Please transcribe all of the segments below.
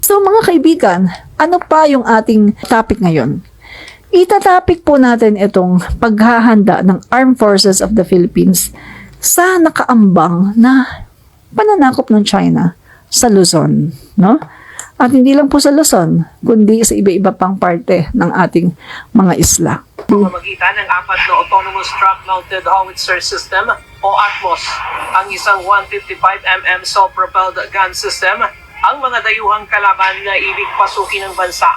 So mga kaibigan, ano pa yung ating topic ngayon? Itatopic po natin itong paghahanda ng Armed Forces of the Philippines sa nakaambang na pananakop ng China sa Luzon, no? At hindi lang po sa Luzon, kundi sa iba-iba pang parte ng ating mga isla. Pamamagitan ng apat na Autonomous Truck-Mounted Howitzer System o ATMOS, ang isang 155mm self-propelled gun system, ang mga dayuhang kalaban na ibig pasukin ng bansa.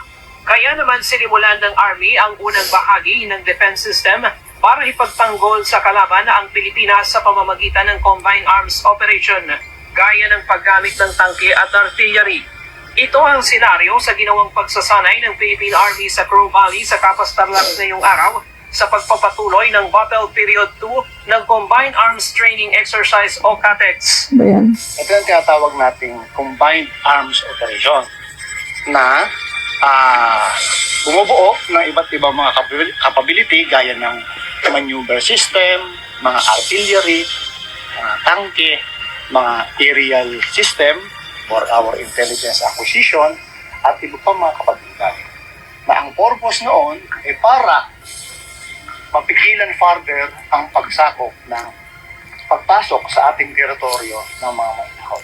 Kaya naman sinimulan ng Army ang unang bahagi ng defense system para ipagtanggol sa kalaban ang Pilipinas sa pamamagitan ng Combined Arms Operation, gaya ng paggamit ng tangke at artillery. Ito ang senaryo sa ginawang pagsasanay ng Philippine Army sa Crow Valley sa Capas Tarlac ngayong araw sa pagpapatuloy ng Battle Period 2 ng Combined Arms Training Exercise o CATEX. Ayan. Ito yung tinatawag nating Combined Arms Operation na bumubuo ng iba't ibang mga capability gaya ng maneuver system, mga artillery, mga tangke, mga aerial system for our intelligence acquisition, at iba pa mga kapabilidad. Na ang purpose noon ay para mapigilan further ang pagsakop ng pagpasok sa ating teritoryo ng mga mananakop.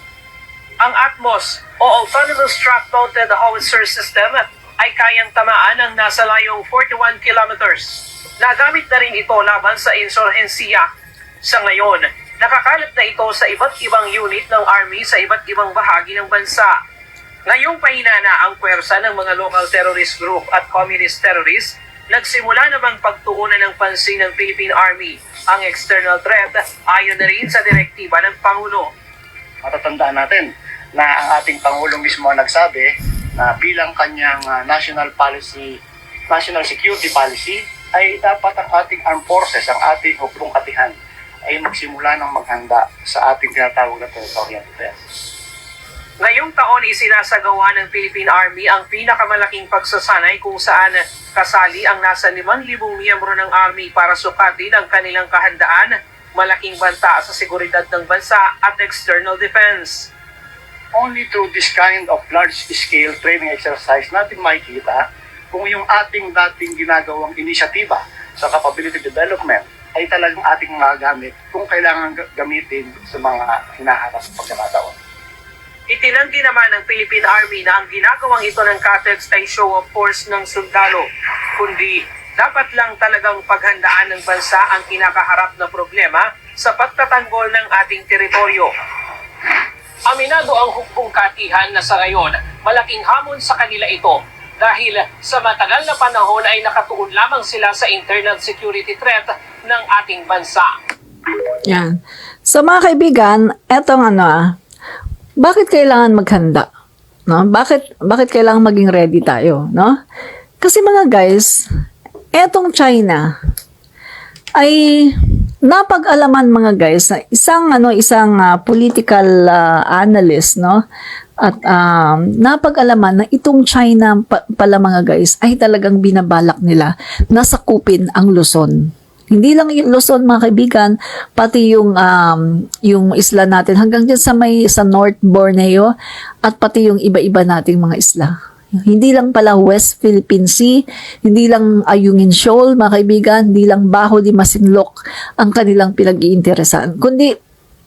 Ang ATMOS o Autonomous Truck-Mounted Howitzer System ay kayang tamaan ng nasa layong 41 kilometers. Nagamit na rin ito laban sa insurhensiya. Sa ngayon, nakakalat na ito sa iba't ibang unit ng Army sa iba't ibang bahagi ng bansa. Ngayong pahinana ang puwersa ng mga local terrorist group at communist terrorists, nagsimula namang pagtuunan ng pansin ng Philippine Army ang external threat ayon na rin sa direktiba ng Pangulo. Matatandaan natin na ang ating Pangulo mismo ang nagsabi na bilang kanyang national security policy ay dapat ang ating armed forces, ang ating huklong katihan ay magsimula ng maghanda sa ating tinatawag na territorial defense. Ngayong taon isinasagawa ng Philippine Army ang pinakamalaking pagsasanay kung saan kasali ang nasa 5,000 miyembro ng Army para sukatin ang kanilang kahandaan, malaking banta sa seguridad ng bansa at external defense. Only through this kind of large-scale training exercise natin makikita kung yung ating dating ginagawang inisyatiba sa capability development ay talagang ating magagamit kung kailangan gamitin sa mga hinaharap sa pagkakataon. Itinanggi naman ng Philippine Army na ang ginagawang ito ng CATEX ay show of force ng sundalo, kundi dapat lang talagang paghandaan ng bansa ang kinakaharap na problema sa pagtatanggol ng ating teritoryo. Aminado ang hukbong katihan na sa ngayon, malaking hamon sa kanila ito dahil sa matagal na panahon ay nakatuon lamang sila sa internal security threat ng ating bansa. Yan. So mga kaibigan, etong bakit kailangan maghanda? No? Bakit kailangan maging ready tayo, no? Kasi mga guys, etong China ay napag-alaman mga guys na isang political analyst, no? At napag-alaman na itong China pala mga guys ay talagang binabalak nila na sakupin ang Luzon. Hindi lang yung Luzon mga kaibigan, pati yung isla natin hanggang dyan sa North Borneo at pati yung iba-iba nating mga isla. Hindi lang pala West Philippine Sea, hindi lang Ayungin Shoal, mga kaibigan, hindi lang Baho di Masinloc ang kanilang pinag-iinteresan, kundi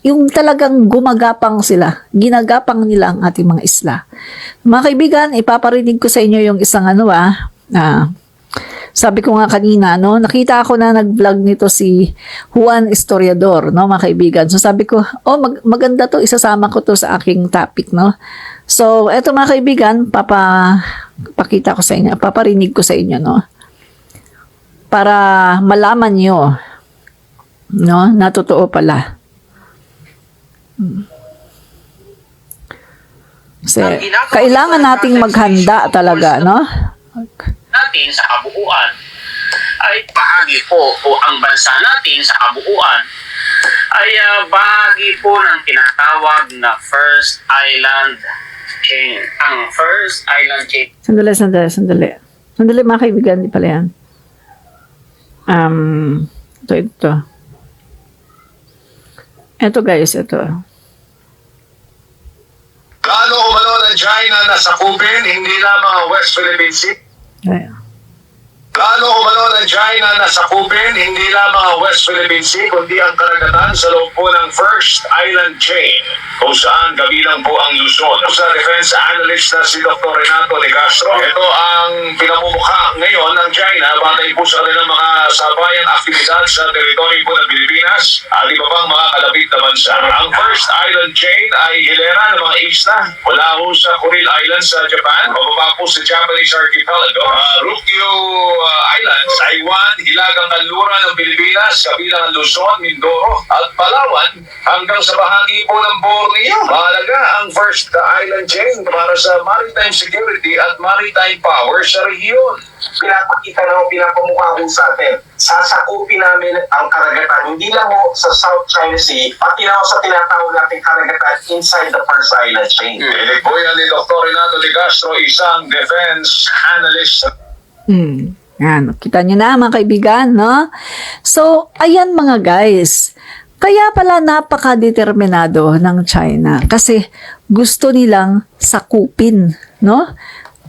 yung talagang gumagapang sila, ginagapang nila ang ating mga isla. Mga kaibigan, ipaparinig ko sa inyo yung isang sabi ko nga kanina, no, nakita ako na nag-vlog nito si Juan Historiador, no, mga kaibigan. So sabi ko, maganda to, isasama ko to sa aking topic, no. So, eto mga kaibigan, pakita ko sa inyo, paparinig ko sa inyo, no. Para malaman nyo, no, na totoo pala. Kasi, kailangan nating maghanda talaga, no. Natin sa kabuuan ay bahagi po o ang bansa natin sa kabuuan ay bahagi po ng tinatawag na First Island Chain. Ang First Island Chain. Sandali mga kaibigan, di pala yan. Ito. Ito guys, ito. Plano umano ng China na sakupin hindi lamang ang West Philippine Sea. Ayan. Plano umano ng China na sakupin hindi lamang ang West Philippine Sea kundi ang karagatan sa loob po ng First Island Chain kung saan kabilang po ang Luzon. Sa defense analyst na si Dr. Renato de Castro, ito ang pinamumukha ngayon ng China batay po sa kanilang mga sabayang aktibidad sa teritoryo po ng Pilipinas at iba pang mga kalapit na bansa. Ang First Island Chain ay hilera ng mga isla mula po sa Kuril Island sa Japan, pababa po sa Japanese Archipelago, Ryukyu Islands, Taiwan, Hilagang Kanluran ng Pilipinas, kabilang ang Luzon, Mindoro at Palawan hanggang sa bahagi po ng Borneo. Mahalaga ang First Island Chain para sa maritime security at maritime power sa rehiyon. Pinapakita na o pinapamukha ko sa atin. Sasakupin namin ang karagatan, hindi lang ho sa South China Sea, pati na ho sa tinatawag natin karagatan inside the First Island Chain. Pinig po yan ni Dr. Renato de Castro, isang defense analyst. Yan, kita nyo na mga kaibigan, no? So, ayan mga guys. Kaya pala napaka-determinado ng China kasi gusto nilang sakupin, no?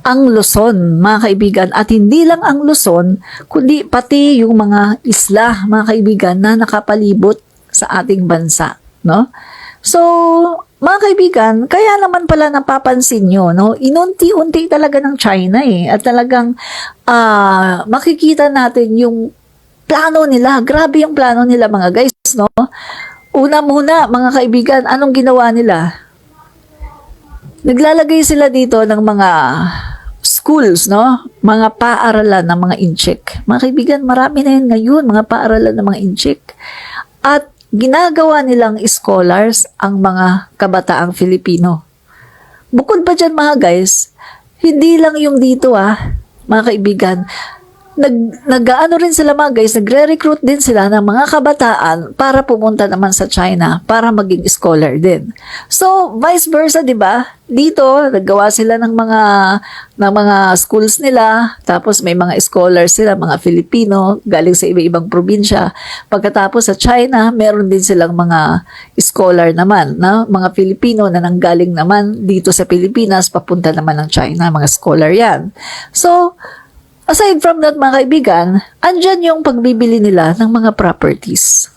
Ang Luzon, mga kaibigan. At hindi lang ang Luzon, kundi pati yung mga isla, mga kaibigan, na nakapalibot sa ating bansa, no? So, mga kaibigan, kaya naman pala napapansin nyo, no? Inunti-unti talaga ng China at talagang makikita natin yung plano nila. Grabe yung plano nila mga guys, no? Una muna, mga kaibigan, anong ginawa nila? Naglalagay sila dito ng mga schools, no? Mga paaralan ng mga incheck. Mga kaibigan, marami na yun ngayon, mga paaralan ng mga incheck. At ginagawa nilang scholars ang mga kabataang Filipino. Bukod pa dyan mga guys, hindi lang yung dito mga kaibigan, nag-ano rin sila mga guys, nagre-recruit din sila ng mga kabataan para pumunta naman sa China para maging scholar din. So, vice versa, 'di ba? Dito, naggawa sila ng mga schools nila, tapos may mga scholars sila, mga Filipino, galing sa iba-ibang probinsya. Pagkatapos sa China, meron din silang mga scholar naman, na mga Filipino na nanggaling naman dito sa Pilipinas, papunta naman ng China, mga scholar yan. So, aside from that mga kaibigan, andyan yung pagbibili nila ng mga properties.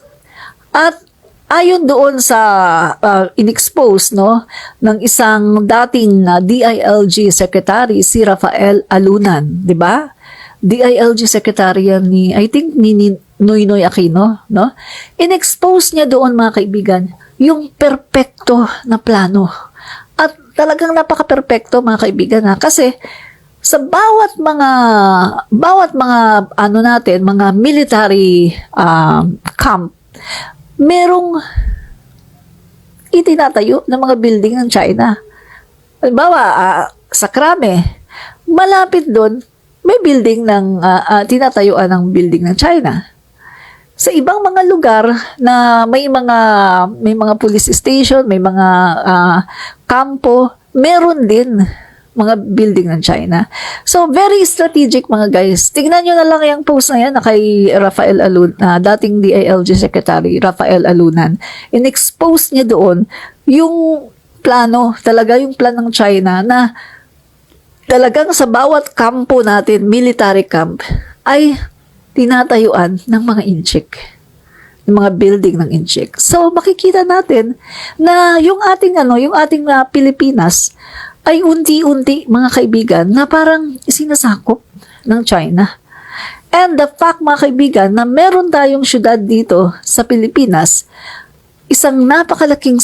At ayon doon sa in-expose ng isang dating DILG secretary, si Rafael Alunan, 'di ba? DILG secretary yan ni Noynoy Aquino, no? In-expose niya doon mga kaibigan yung perpekto na plano. At talagang napaka-perpekto mga kaibigan kasi sa bawat mga mga military camp, merong itinatayo ng mga building ng China. Halimbawa, sa Krame, malapit doon, may building ng tinatayuan ng building ng China. Sa ibang mga lugar na may mga police station, may mga kampo, meron din mga building ng China. So, very strategic mga guys. Tingnan nyo na lang yung post na yan na kay Rafael Alunan, dating DILG Secretary Rafael Alunan. In-expose niya doon yung plano, talaga yung plan ng China na talagang sa bawat kampo natin, military camp, ay tinatayuan ng mga inchik, ng mga building ng inchik. So, makikita natin na yung ating Pilipinas ay unti-unti mga kaibigan na parang sinasakop ng China. And the fact mga kaibigan na meron tayong syudad dito sa Pilipinas, isang napakalaking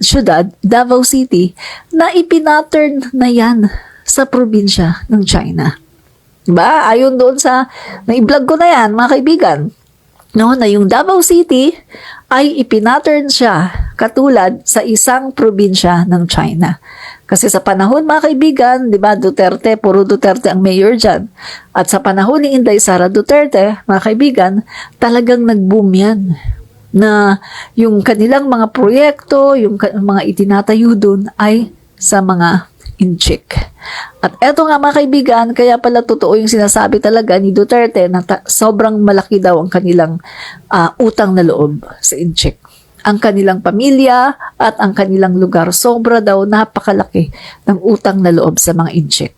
syudad, Davao City, na ipinattern na yan sa probinsya ng China. Diba? Ayon doon sa, na-vlog ko na yan mga kaibigan, no, na yung Davao City ay ipinattern siya katulad sa isang probinsya ng China. Kasi sa panahon mga kaibigan, di ba, Duterte, puro Duterte ang mayor dyan. At sa panahon ni Inday Sara Duterte, mga kaibigan, talagang nag-boom yan. Na yung kanilang mga proyekto, yung mga itinatayo doon ay sa mga inchik. At eto nga mga kaibigan, kaya pala totoo yung sinasabi talaga ni Duterte na sobrang malaki daw ang kanilang utang na loob sa inchik. ang kanilang pamilya at ang kanilang lugar. Sobra daw, napakalaki ng utang na loob sa mga incheck.